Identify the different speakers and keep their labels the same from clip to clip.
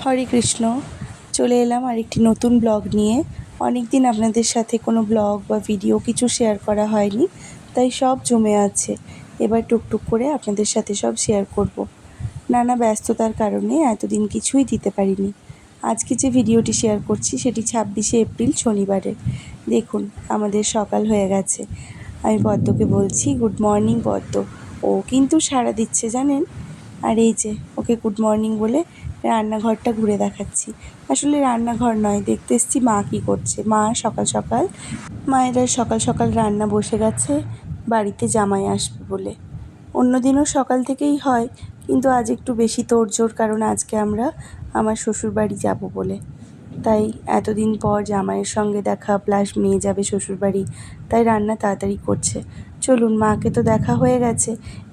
Speaker 1: হরে কৃষ্ণ। চলে এলাম আরেকটি নতুন ব্লগ নিয়ে। অনেক দিন আপনাদের সাথে কোনো ব্লগ বা ভিডিও কিছু শেয়ার করা হয়নি, তাই সব জমে আছে। এবার টুকটুক করে আপনাদের সাথে সব শেয়ার করব। নানা ব্যস্ততার কারণে এতদিন কিছুই দিতে পারিনি। আজকে যে ভিডিওটি শেয়ার করছি সেটি 26শে এপ্রিল শনিবারে। দেখুন, আমাদের সকাল হয়ে গেছে। আমি পদ্মকে বলছি গুড মর্নিং পদ্ম, ও কিন্তু সাড়া দিচ্ছে জানেন। আর এই যে ওকে গুড মর্নিং বলে রান্নাঘরটা ঘুরে দেখাচ্ছি। আসলে রান্নাঘর নয়, দেখতে এসেছি মা কী করছে। মায়ের সকাল সকাল রান্না বসে গেছে, বাড়িতে জামাই আসবে বলে। অন্যদিনও সকাল থেকেই হয়, কিন্তু আজ একটু বেশি তোড়জোড়, কারণ আজকে আমরা আমার শ্বশুরবাড়ি যাব বলে। তাই এতদিন পর জামাইয়ের সঙ্গে দেখা, প্লাস মেয়ে যাবে শ্বশুরবাড়ি, তাই রান্না তাড়াতাড়ি করছে। চলুন, মাকে তো দেখা হয়ে গেছে,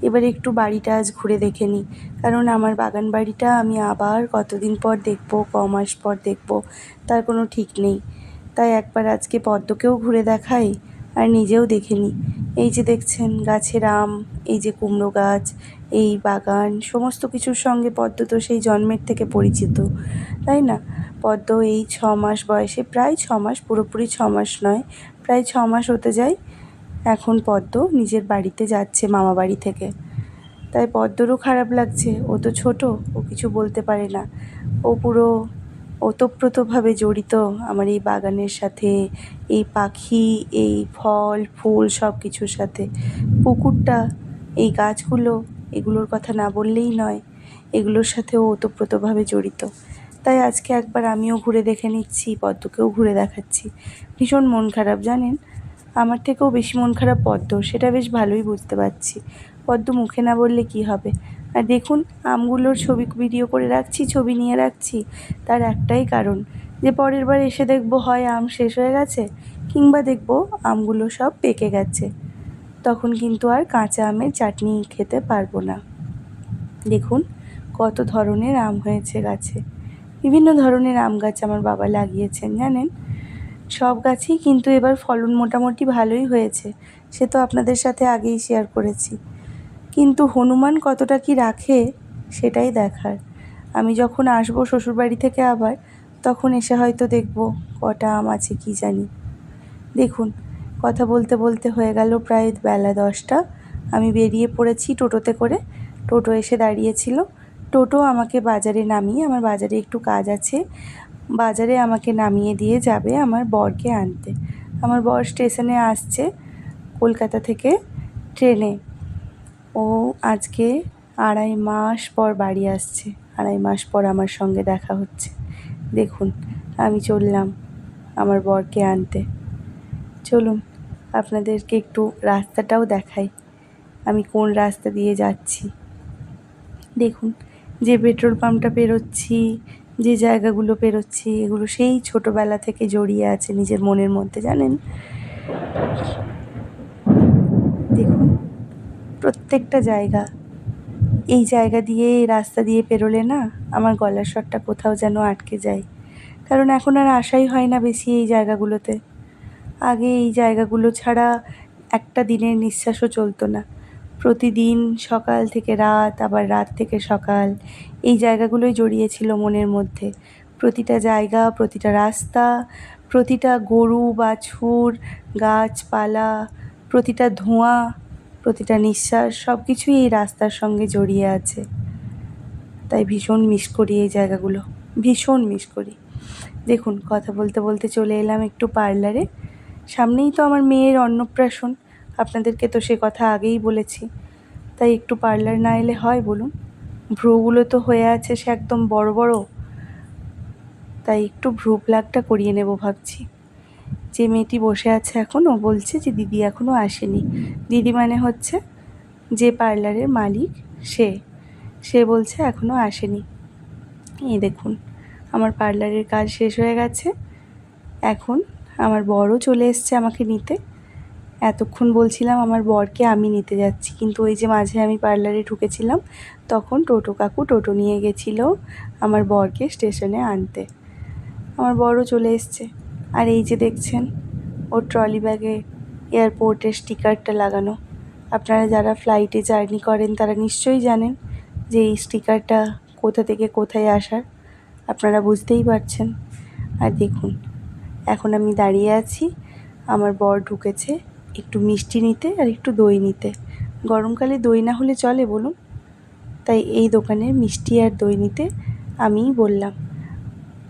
Speaker 1: এবার একটু বাড়িটা আজ ঘুরে দেখে নিই। কারণ আমার বাগান বাড়িটা আমি আবার কতদিন পর দেখব, কমাস পর দেখব, তার কোনো ঠিক নেই। তাই একবার আজকে পদ্মকেও ঘুরে দেখাই আর নিজেও দেখে নিই। এই যে দেখছেন গাছের আম, এই যে কুমড়ো গাছ, এই বাগান, সমস্ত কিছুর সঙ্গে পদ্ম তো সেই জন্মের থেকে পরিচিত, তাই না? পদ্ম এই 6 মাস বয়সে, প্রায় 6 মাস, পুরোপুরি 6 মাস নয়, প্রায় 6 মাস হতে যায়, এখন পদ্ম নিজের বাড়িতে যাচ্ছে মামা বাড়ি থেকে। তাই পদ্মরও খারাপ লাগছে, ও তো ছোট, ও কিছু বলতে পারে না। ও পুরো ওতপ্রোতভাবে জড়িত আমার এই বাগানের সাথে, এই পাখি, এই ফল ফুল সব কিছুর সাথে। পুকুরটা, এই গাছগুলো, এগুলোর কথা না বললেই নয়, এগুলোর সাথেও ওতপ্রোতভাবে জড়িত। তাই আজকে একবার আমিও ঘুরে দেখে নিচ্ছি, পদ্মকেও ঘুরে দেখাচ্ছি। ভীষণ মন খারাপ জানেন, আমার থেকেও বেশি মন খারাপ পদ্ম, সেটা বেশ ভালোই বুঝতে পারছি। পদ্ম মুখে না বললে কি হবে। আর দেখুন, আমগুলোর ছবি ভিডিও করে রাখছি, ছবি নিয়ে রাখছি, তার একটাই কারণ যে পরের বার এসে দেখব হয় আম শেষ হয়ে গেছে, কিংবা দেখব আমগুলো সব পেকে গেছে। তখন কিন্তু আর কাঁচা আমের চাটনি খেতে পারবো না। দেখুন কত ধরনের আম হয়েছে গাছে। বিভিন্ন ধরনের আম গাছ আমার বাবা লাগিয়েছেন জানেন। সব গাছেই কিন্তু এবার ফলন মোটামুটি ভালোই হয়েছে, সে তো আপনাদের সাথে আগেই শেয়ার করেছি। কিন্তু হনুমান কতটা কি রাখে সেটাই দেখার। আমি যখন আসবো শ্বশুরবাড়ি থেকে আবার, তখন এসে হয়তো দেখব কটা আম আছে কি জানি। দেখুন, কথা বলতে বলতে হয়ে গেল প্রায় বেলা 10টা। আমি বেরিয়ে পড়েছি টোটোতে করে। টোটো এসে দাঁড়িয়েছিল। টোটো আমাকে বাজারে নামিয়ে, আমার বাজারে একটু কাজ আছে, বাজারে আমাকে নামিয়ে দিয়ে যাবে আমার বরকে আনতে। আমার বর স্টেশনে আসছে কলকাতা থেকে ট্রেনে। ও আজকে 2.5 মাস পর বাড়ি আসছে, 2.5 মাস পর আমার সঙ্গে দেখা হচ্ছে। দেখুন, আমি চললাম আমার বরকে আনতে। চলুন আপনাদেরকে একটু রাস্তাটাও দেখাই, আমি কোন রাস্তা দিয়ে যাচ্ছি। দেখুন, যে পেট্রোল পাম্পটা পেরোচ্ছি, যে জায়গাগুলো পেরোচ্ছি, এগুলো সেই ছোটোবেলা থেকে জড়িয়ে আছে নিজের মনের মধ্যে জানেন। দেখুন প্রত্যেকটা জায়গা, এই জায়গা দিয়ে, এই রাস্তা দিয়ে পেরোলে না আমার গলার স্বরটা কোথাও যেন আটকে যায়। কারণ এখন আর আসাই হয় না বেশি এই জায়গাগুলোতে। আগে এই জায়গাগুলো ছাড়া একটা দিনের নিঃশ্বাসও চলতো না। প্রতিদিন সকাল থেকে রাত, আবার রাত থেকে সকাল, এই জায়গাগুলোই জড়িয়েছিল মনের মধ্যে। প্রতিটা জায়গা, প্রতিটা রাস্তা, প্রতিটা গরু বাছুর, গাছপালা, প্রতিটা ধোঁয়া, প্রতিটা নিঃশ্বাস, সব কিছুই এই রাস্তার সঙ্গে জড়িয়ে আছে। তাই ভীষণ মিস করি এই জায়গাগুলো, ভীষণ মিস করি। দেখুন, কথা বলতে বলতে চলে এলাম একটু পার্লারে। সামনেই তো আমার মেয়ের অন্নপ্রাশন, আপনাদেরকে তো সে কথা আগেই বলেছি। তাই একটু পার্লার না এলে হয় বলুন? ভ্রুগুলো তো হয়ে আছে সে একদম বড় বড়, তাই একটু ভ্রু প্লাগটা করিয়ে নেব ভাবছি। যে মেয়েটি বসে আছে এখন, ও বলছে যে দিদি এখনও আসেনি। দিদি মানে হচ্ছে যে পার্লারের মালিক, সে বলছে এখনও আসেনি। এই দেখুন, আমার পার্লারের কাজ শেষ হয়ে গেছে, এখন আমার বরও চলে এসছে আমাকে নিতে। এতক্ষণ বলছিলাম আমার বরকে আমি নিতে যাচ্ছি, কিন্তু ওই যে মাঝে আমি পার্লারে ঢুকেছিলাম, তখন টোটো কাকু টোটো নিয়ে গেছিলো আমার বরকে স্টেশনে আনতে। আমার বরও চলে এসছে। আর এই যে দেখছেন, ওর ট্রলি ব্যাগে এয়ারপোর্টের স্টিকারটা লাগানো। আপনারা যারা ফ্লাইটে জার্নি করেন তারা নিশ্চয়ই জানেন যে এই স্টিকারটা কোথা থেকে কোথায় আসার। আপনারা বুঝতেই পারছেন। আর দেখুন, এখন আমি দাঁড়িয়ে আছি, আমার বর ঢুকেছে একটু মিষ্টি নিতে আর একটু দই নিতে। গরমকালে দই না হলে চলে বলুন? তাই এই দোকানে মিষ্টি আর দই নিতে আমিই বললাম।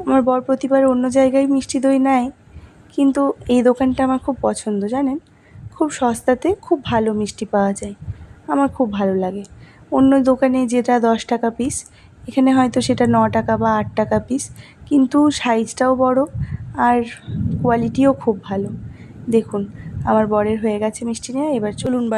Speaker 1: আমার বর প্রতিবার অন্য জায়গায় মিষ্টি দই নেয়, কিন্তু এই দোকানটা আমার খুব পছন্দ জানেন। খুব সস্তাতে খুব ভালো মিষ্টি পাওয়া যায়, আমার খুব ভালো লাগে। অন্য দোকানে যেটা 10 টাকা পিস, এখানে হয়তো সেটা 9 টাকা বা 8 টাকা পিস, কিন্তু সাইজটাও বড় আর কোয়ালিটিও খুব ভালো। দেখুন, আমার বরের হয়ে গেছে মিষ্টি নেওয়া, এবার চলুন বাড়ি।